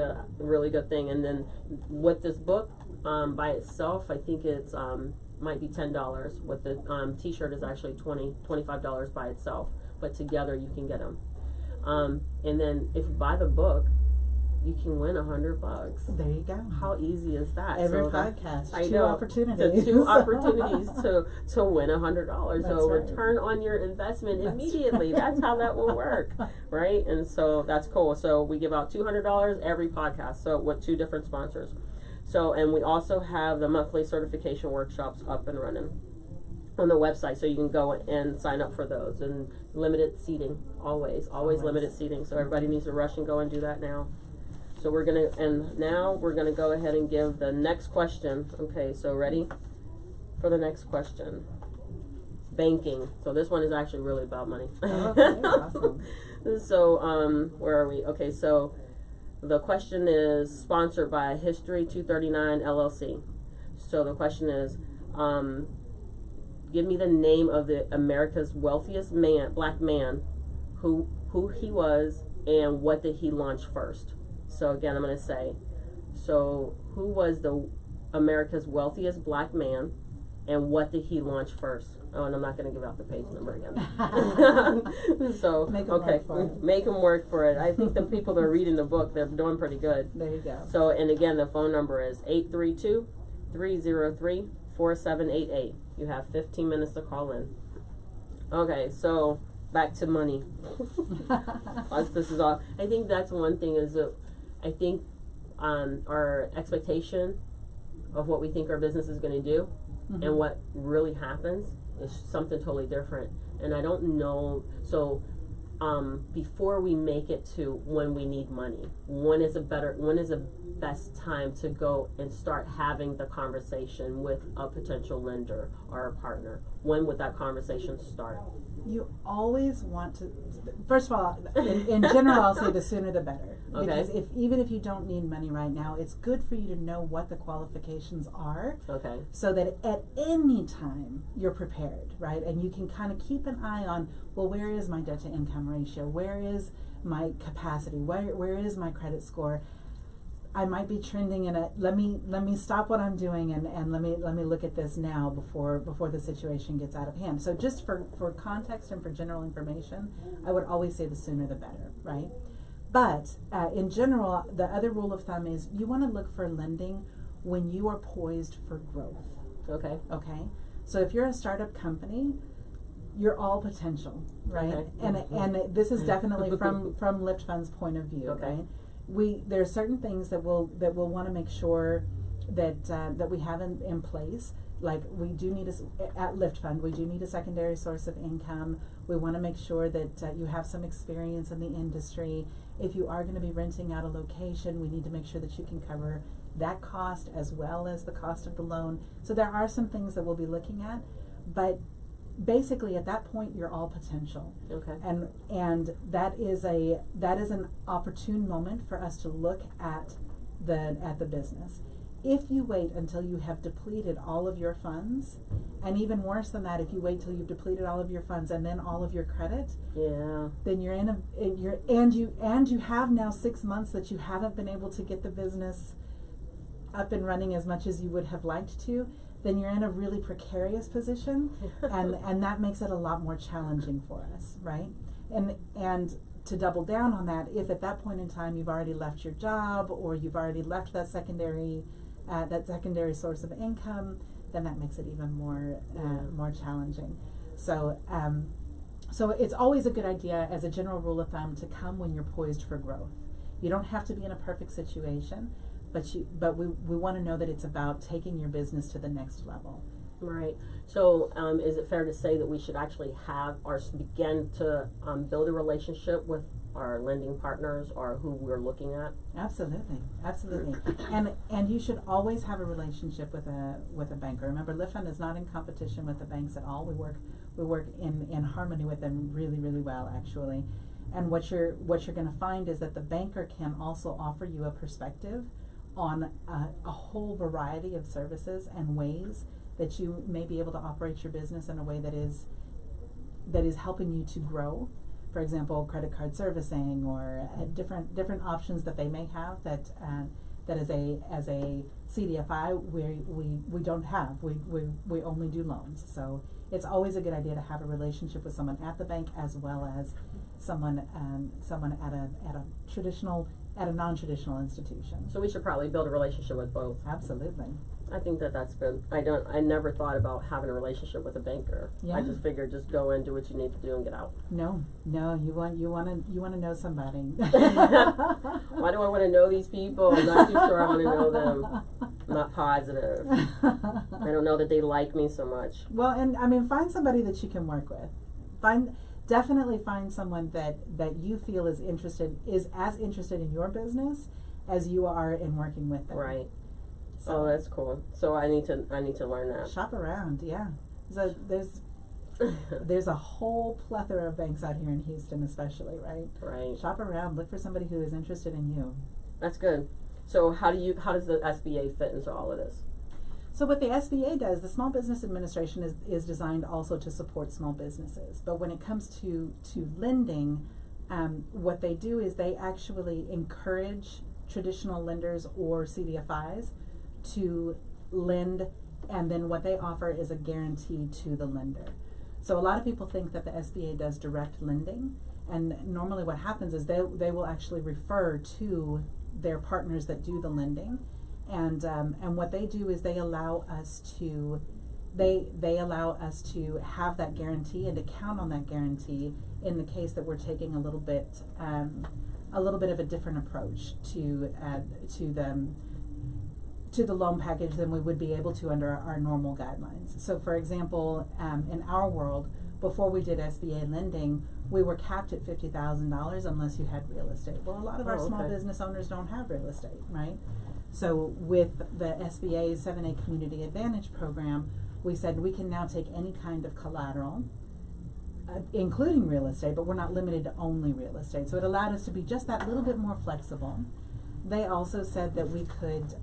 good thing. And then with this book, by itself, I think it's might be $10. With the T-shirt is actually $25 by itself, but together you can get them. And then if you buy the book, you can win $100. There you go. How easy is that? Every so podcast, I two know, opportunities. two opportunities to win $100. So right. Return on your investment immediately. That's how that will work, right? And so that's cool. So we give out $200 every podcast. So with 2 different sponsors. So, and we also have the monthly certification workshops up and running on the website, so you can go and sign up for those. And limited seating, always limited seating. So everybody needs to rush and go and do that now. So now we're gonna go ahead and give the next question. Okay, so ready for the next question? Banking. So this one is actually really about money. Okay, awesome. So where are we? Okay, so the question is sponsored by History 239 LLC. So the question is, give me the name of the America's wealthiest black man, who he was, and what did he launch first. So again, I'm going to say, so who was the America's wealthiest black man, and what did he launch first? Oh, and I'm not going to give out the page number again. So make them work for it. I think the people that are reading the book, they're doing pretty good. There you go. So, and again, the phone number is 832-303-4788. You have 15 minutes to call in. Okay, so back to money. This is all. I think that's one thing is that I think our expectation of what we think our business is going to do and what really happens is something totally different. And I don't know. So before we make it to when we need money, when is the best time to go and start having the conversation with a potential lender or a partner? When would that conversation start? You always want to, first of all, in general, I'll say the sooner the better. Okay. Because even if you don't need money right now, it's good for you to know what the qualifications are. Okay. So that at any time you're prepared, right? And you can kind of keep an eye on, well, where is my debt to income ratio? Where is my capacity? Where is my credit score? I might be trending in let me stop what I'm doing and let me look at this now before the situation gets out of hand. So just for context and for general information, I would always say the sooner the better, right? But in general, the other rule of thumb is you want to look for lending when you are poised for growth. Okay. Okay. So if you're a startup company, you're all potential, right? Okay. And this is definitely from LiftFund's point of view, okay. Right? There are certain things that we'll want to make sure that we have in place. Like we do need at LiftFund, we do need a secondary source of income. We want to make sure that you have some experience in the industry. If you are going to be renting out a location, we need to make sure that you can cover that cost as well as the cost of the loan. So there are some things that we'll be looking at, but basically at that point you're all potential. Okay. And that is an opportune moment for us to look at the business. if you wait until you have depleted all of your funds, and even worse than that, if you wait till you've depleted all of your funds and then all of your credit, then you're you have now 6 months that you haven't been able to get the business up and running as much as you would have liked to, then you're in a really precarious position, and that makes it a lot more challenging for us, right? And to double down on that, if at that point in time you've already left your job or you've already left that secondary source of income, then that makes it even more challenging. So it's always a good idea, as a general rule of thumb, to come when you're poised for growth. You don't have to be in a perfect situation, but we want to know that it's about taking your business to the next level. Right. So is it fair to say that we should actually begin to build a relationship with our lending partners or who we're looking at? Absolutely. And you should always have a relationship with a banker. Remember, LiftFund is not in competition with the banks at all. We work in harmony with them really, really well, actually. And what you're going to find is that the banker can also offer you a perspective on a whole variety of services and ways that you may be able to operate your business in a way that is helping you to grow. For example, credit card servicing, or different options that they may have that as a CDFI we don't have. We only do loans. So it's always a good idea to have a relationship with someone at the bank as well as someone at a non-traditional institution. So we should probably build a relationship with both. Absolutely. I think that's good. I never thought about having a relationship with a banker. Yeah. I just figured just go in, do what you need to do, and get out. No, you want to know somebody. Why do I want to know these people? I'm not too sure I want to know them. I'm not positive. I don't know that they like me so much. Well, and I mean, find somebody that you can work with. Definitely find someone that you feel is as interested in your business as you are in working with them. Right. So, that's cool. So I need to learn that. Shop around, yeah. So there's a whole plethora of banks out here in Houston, especially, right? Right. Shop around, look for somebody who is interested in you. That's good. So how does the SBA fit into all of this? So what the SBA does, the Small Business Administration is designed also to support small businesses. But when it comes to lending, what they do is they actually encourage traditional lenders or CDFIs to lend, and then what they offer is a guarantee to the lender. So a lot of people think that the SBA does direct lending, and normally what happens is they will actually refer to their partners that do the lending, and what they do is they allow us to have that guarantee and to count on that guarantee in the case that we're taking a little bit of a different approach to the loan package than we would be able to under our normal guidelines. So for example, in our world, before we did SBA lending, we were capped at $50,000 unless you had real estate. Well, a lot of our small business owners don't have real estate, right? So with the SBA 7A Community Advantage program, we said we can now take any kind of collateral, including real estate, but we're not limited to only real estate. So it allowed us to be just that little bit more flexible. They also said that we could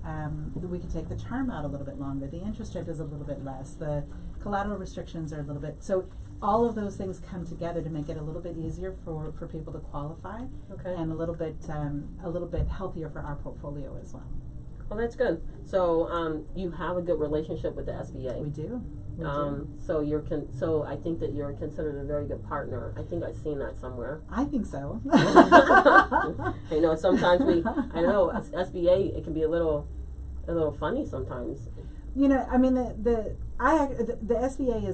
take the term out a little bit longer. The interest rate is a little bit less. The collateral restrictions are a little bit. So all of those things come together to make it a little bit easier for people to qualify, and a little bit healthier for our portfolio as well. Well, that's good. So you have a good relationship with the SBA. We do. So I think that you're considered a very good partner. I think I've seen that somewhere. I think so. You know, sometimes SBA, it can be a little funny sometimes. You know, I mean, the SBA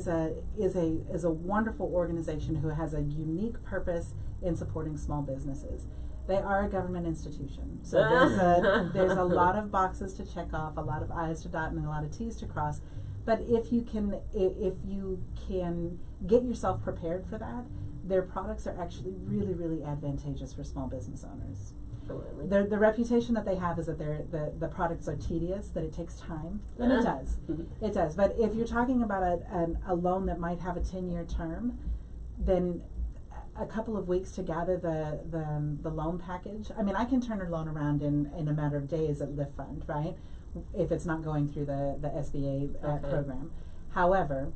is a wonderful organization who has a unique purpose in supporting small businesses. They are a government institution, so there's a lot of boxes to check off, a lot of I's to dot, and a lot of T's to cross. But if you can get yourself prepared for that, their products are actually really, really advantageous for small business owners. Really? The reputation that they have is that the products are tedious, that it takes time, and it does. It does. But if you're talking about a loan that might have a 10-year term, then a couple of weeks to gather the loan package. I mean, I can turn a loan around in a matter of days at LiftFund, right? if it's not going through the SBA Okay. program. However,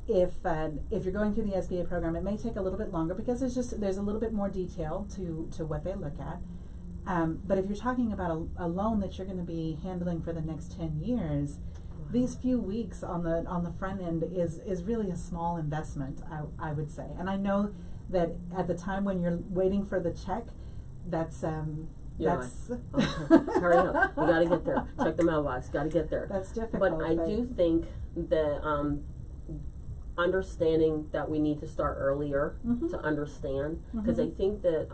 if you're going through the SBA program, it may take a little bit longer because there's a little bit more detail to what they look at. But if you're talking about a loan that you're going to be handling for the next 10 years, these few weeks on the front end is really a small investment, I would say. And I know that at the time when you're waiting for the check, that's You're that's like, okay, hurry up. We gotta get there. Check the mailbox. Gotta get there. that's difficult. But I do think that understanding that we need to start earlier Mhm. to understand, because Mhm. I think that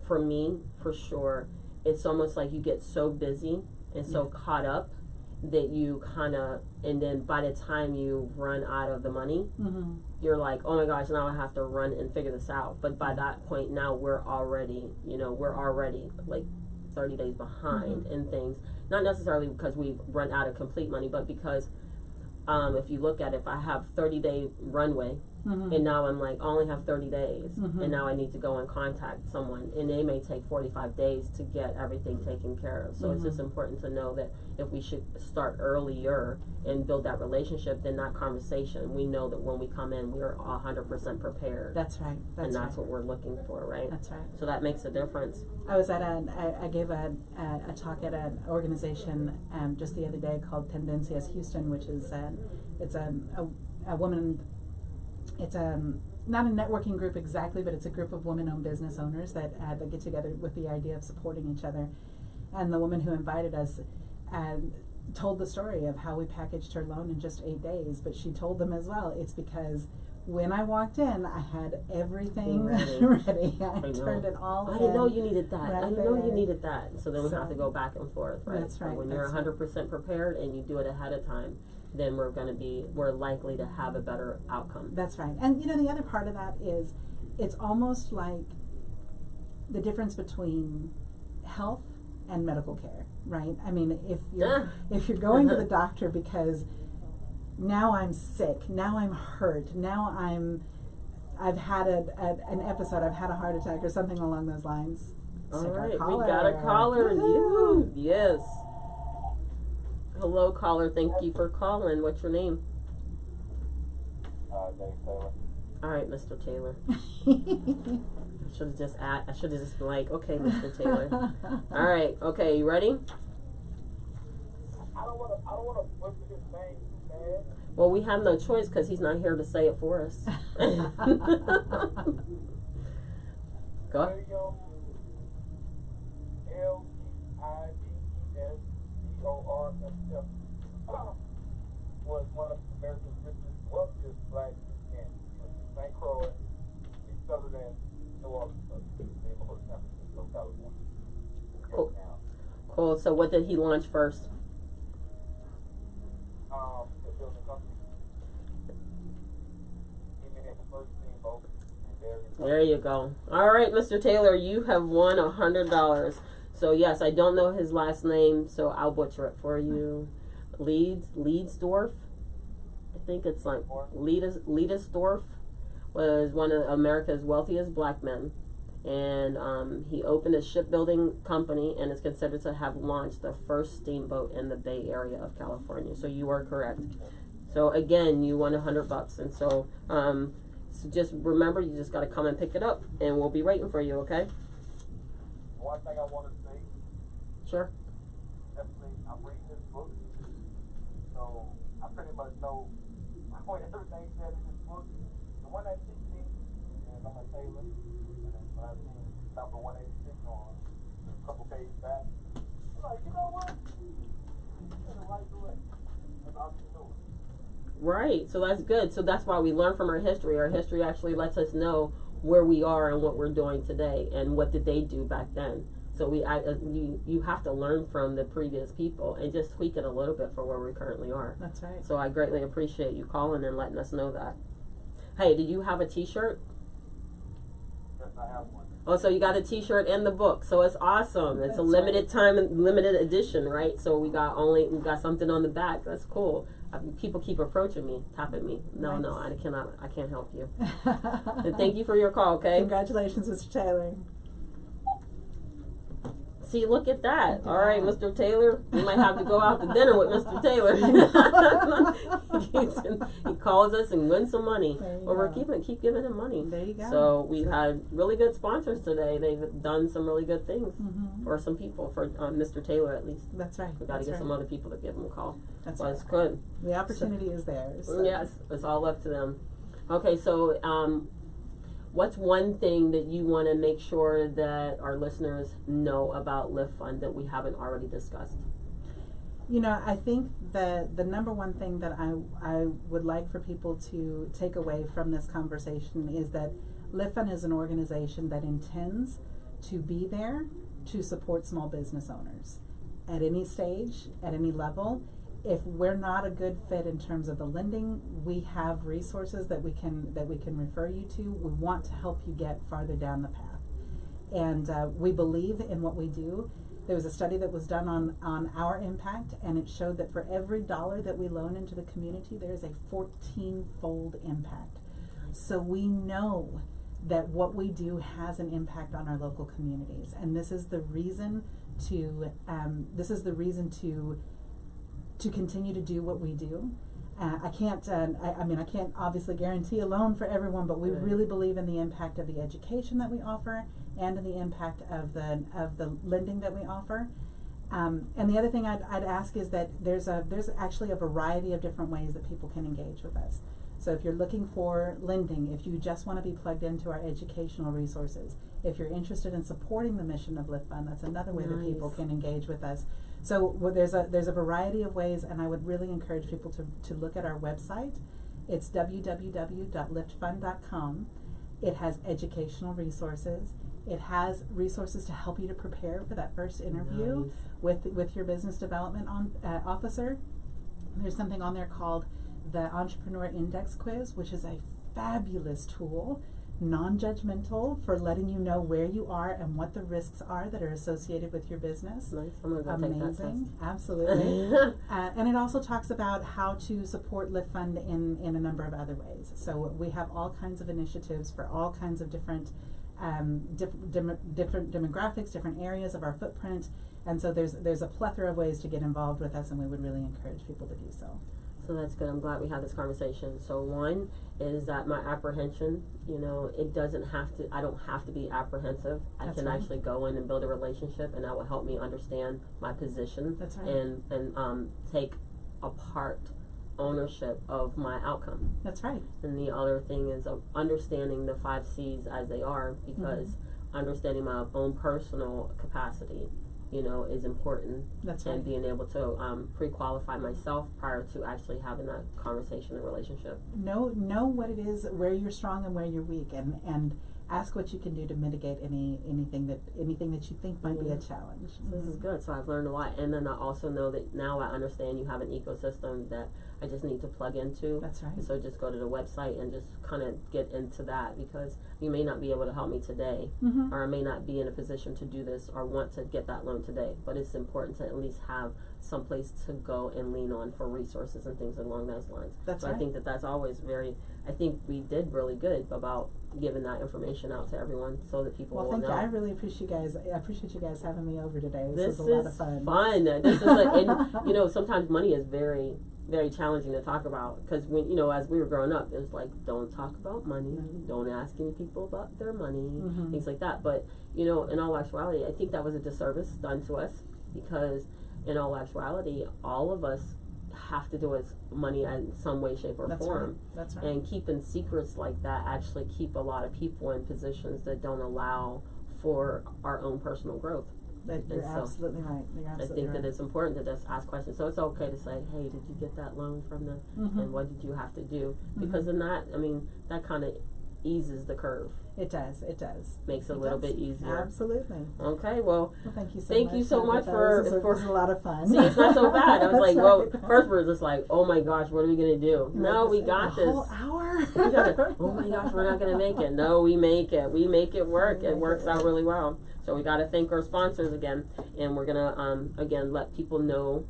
for me, for sure, it's almost like you get so busy and so caught up that you kind of, and then by the time you run out of the money, Mhm. you're like, oh my gosh, now I have to run and figure this out. But by that point now we're already like 30 days behind in things. Not necessarily because we've run out of complete money, but because if you look at it, if I have 30-day runway Mhm. and now I'm like, I only have 30 days Mhm. and now I need to go and contact someone and they may take 45 days to get everything taken care of. So it's just important to know that if we should start earlier and build that relationship, then that conversation, we know that when we come in, we're 100% prepared. That's right. And that's what we're looking for, right? That's right. So that makes a difference. I was at I gave a talk at an organization just the other day called Tendencias Houston, which is it's a woman. It's not a networking group exactly, but it's a group of women-owned business owners that get together with the idea of supporting each other. And the woman who invited us told the story of how we packaged her loan in just 8 days. But she told them as well, it's because when I walked in, I had everything ready. I turned it all in. I didn't know you needed that. Right I didn't know you there. needed that. So then we have to go back and forth, right? That's right, So when you're that's right. 100% prepared and you do it ahead of time, then we're likely to have a better outcome. That's right. And the other part of that is it's almost like the difference between health and medical care, right? I mean, if you're going to the doctor because now I'm sick, now I'm hurt, now I've had an episode, I've had a heart attack or something along those lines. All Take our right, we caller. got a caller. Woohoo! Yes. Hello, caller. Thank you for calling. What's your name? Dave Taylor. All right, Mr. Taylor. I should have just been like, okay, Mr. Taylor. All right. Okay, you ready? I don't wanna butcher his name too bad. Well, we have no choice because he's not here to say it for us. Go. William Livedesdorf was one of America's richest, wealthiest black men. He was St. Croix. He settled in New Orleans, neighborhood San Francisco, California. Cool. Cool. So what did he launch first? The building company. He made the first steamboat and There you go. All right, Mr. Taylor, you have won $100. So yes, I don't know his last name, so I'll butcher it for you. Leedsdorf. I think it's like Leedsdorf was one of America's wealthiest black men, and he opened a shipbuilding company and is considered to have launched the first steamboat in the Bay Area of California. So you are correct. So again, you won $100, and so just remember, you just got to come and pick it up, and we'll be waiting for you. Okay? One thing I want to say, Sure. definitely, I'm reading this book, so I pretty much know what everything said in this book. The one that piqued me is I'm a Taylor, and then when I seen number 186 on a couple pages back, I'm like, you know what? You're in the right direction. That's all you're doing. Right. So that's good. So that's why we learn from our history. Our history actually lets us know where we are and what we're doing today, and what did they do back then. So you have to learn from the previous people and just tweak it a little bit for where we currently are. That's right. So I greatly appreciate you calling and letting us know that. Hey, did you have a T-shirt? Yes, I have one. Oh, so you got a T-shirt and the book. So it's awesome. It's a limited time and limited edition, right? So we got something on the back. That's cool. People keep approaching me, tapping me. No, Nice. I can't help you. And thank you for your call. Okay. Congratulations, Mr. Taylor. See, look at that. All right, Mr. Taylor, we might have to go out to dinner with Mr. Taylor. He calls us and wins some money. But we're keep giving him money. There you go. So we've had really good sponsors today. They've done some really good things for some people, for Mr. Taylor at least. That's right. We got to get some other people to give him a call. That's but right. It's good. The opportunity is there. So. Yes, it's all up to them. Okay, so what's one thing that you want to make sure that our listeners know about LiftFund that we haven't already discussed? You know, I think the number one thing that I would like for people to take away from this conversation is that LiftFund is an organization that intends to be there to support small business owners at any stage, at any level. If we're not a good fit in terms of the lending, we have resources that we can refer you to. We want to help you get farther down the path, and we believe in what we do. There was a study that was done on our impact, and it showed that for every dollar that we loan into the community, there is a 14-fold impact. So we know that what we do has an impact on our local communities, and this is the reason to continue to do what we do. I can't obviously guarantee a loan for everyone, but we really believe in the impact of the education that we offer and in the impact of the lending that we offer. And the other thing I'd ask is that there's actually a variety of different ways that people can engage with us. So if you're looking for lending, if you just want to be plugged into our educational resources, if you're interested in supporting the mission of LiftFund, that's another way that people can engage with us. So there's a variety of ways, and I would really encourage people to look at our website. It's www.liftfund.com. It has educational resources. It has resources to help you to prepare for that first interview with your business development officer. There's something on there called the Entrepreneur Index Quiz, which is a fabulous tool, non-judgmental, for letting you know where you are and what the risks are that are associated with your business. Nice. I'm gonna go take that test. Absolutely. And it also talks about how to support LiftFund in a number of other ways. So we have all kinds of initiatives for all kinds of different different demographics, different areas of our footprint, and so there's a plethora of ways to get involved with us, and we would really encourage people to do so. So that's good. I'm glad we had this conversation. So one is that my apprehension, it doesn't have to, I don't have to be apprehensive. I can actually go in and build a relationship, and that will help me understand my position. That's right. And take apart ownership of my outcome. That's right. And the other thing is understanding the 5 C's as they are, because understanding my own personal capacity, is important. That's right. And being able to pre-qualify myself prior to actually having that conversation and relationship. Know what it is, where you're strong and where you're weak, and ask what you can do to mitigate anything that you think might be a challenge. So this is good. So I've learned a lot, and then I also know that now I understand you have an ecosystem that I just need to plug into. That's right. So just go to the website and just kind of get into that, because you may not be able to help me today, or I may not be in a position to do this or want to get that loan today. But it's important to at least have some place to go and lean on for resources and things along those lines. That's right. I think that's always I think we did really good about giving that information out to everyone so that people will know. Well, thank you. I really appreciate you guys having me over today. This was a lot of fun. This is and sometimes money is very, very challenging to talk about, because when as we were growing up, it was like, don't talk about money, don't ask any people about their money, things like that. But in all actuality, I think that was a disservice done to us, because in all actuality, all of us have to do with money in some way, shape, or form. Right. That's right. And keeping secrets like that actually keep a lot of people in positions that don't allow for our own personal growth. You're absolutely right. I think that it's important to just ask questions. So it's okay to say, hey, did you get that loan from them? And what did you have to do? Because in that, that kind of eases the curve. It does. Makes it a little bit easier. Absolutely. Okay, well thank you so much for this was a lot of fun. See, it's not so bad. I was like, well, first we're just like, oh my gosh, what are we gonna do? No, we got this. Whole hour. Oh my gosh, we're not gonna make it. No, we make it. We make it work. It works out really well. So we got to thank our sponsors again, and we're gonna again let people know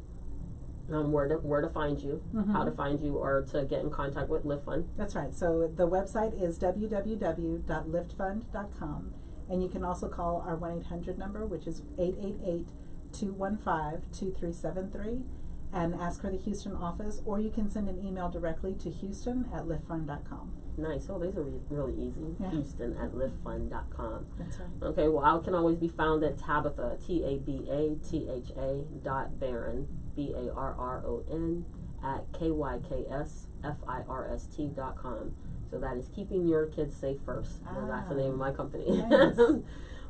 where to find you, how to find you, or to get in contact with LiftFund. That's right. So the website is www.liftfund.com, And you can also call our 1-800 number, which is 888-215-2373, and ask for the Houston office, or you can send an email directly to houston@liftfund.com. Nice. Oh, these are really easy. Yeah. Houston@liftfund.com. That's right. Okay, well, I can always be found at Tabitha, TABATHA.Barron, BARRON, at KYKSFIRST.com. So that is keeping your kids safe first. Well, that's the name of my company. Nice.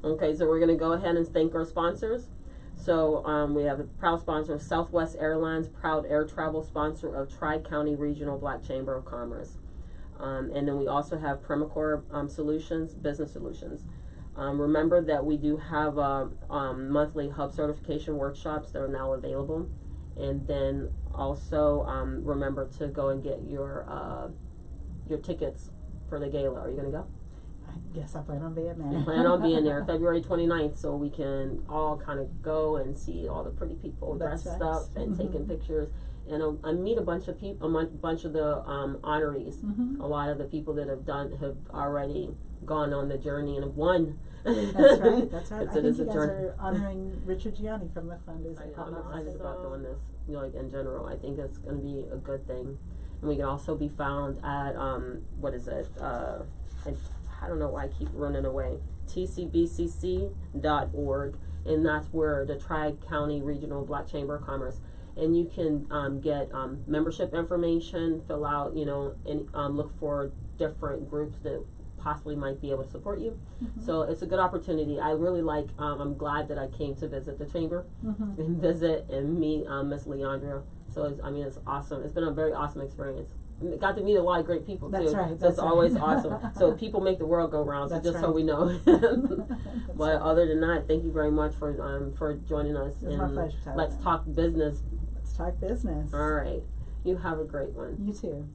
Okay, so we're going to go ahead and thank our sponsors. So we have a proud sponsor of Southwest Airlines, proud air travel sponsor of Tri-County Regional Black Chamber of Commerce. And then we also have Permacore Solutions, Business Solutions. Remember that we do have monthly hub certification workshops that are now available. And then also remember to go and get your tickets for the gala. Are you going to go? I guess I plan on being there. You plan on being there February 29th, so we can all kind of go and see all the pretty people That's dressed right. up and taking pictures. And I meet a bunch of people, a bunch of the honorees. A lot of the people that have already gone on the journey and have won. That's right. That's right. I think it's you a guys journey. are honoring Richard Gianni from LiftFund. Is it? I'm excited about doing this, like in general. I think it's going to be a good thing. And we can also be found at what is it? I don't know why I keep running away. TCBCC.org, and that's where the Tri-County Regional Black Chamber of Commerce. And you can get membership information, fill out, and look for different groups that possibly might be able to support you. So it's a good opportunity. I really like, I'm glad that I came to visit the chamber and visit and meet Miss Leandra. So it's awesome. It's been a very awesome experience. Got to meet a lot of great people That's too. right. So it's always awesome. So people make the world go round. So That's just so right. we know. That's But other than that, thank you very much for joining us. It's my pleasure, Tyler. Let's talk business. Let's talk business. All right. You have a great one. You too.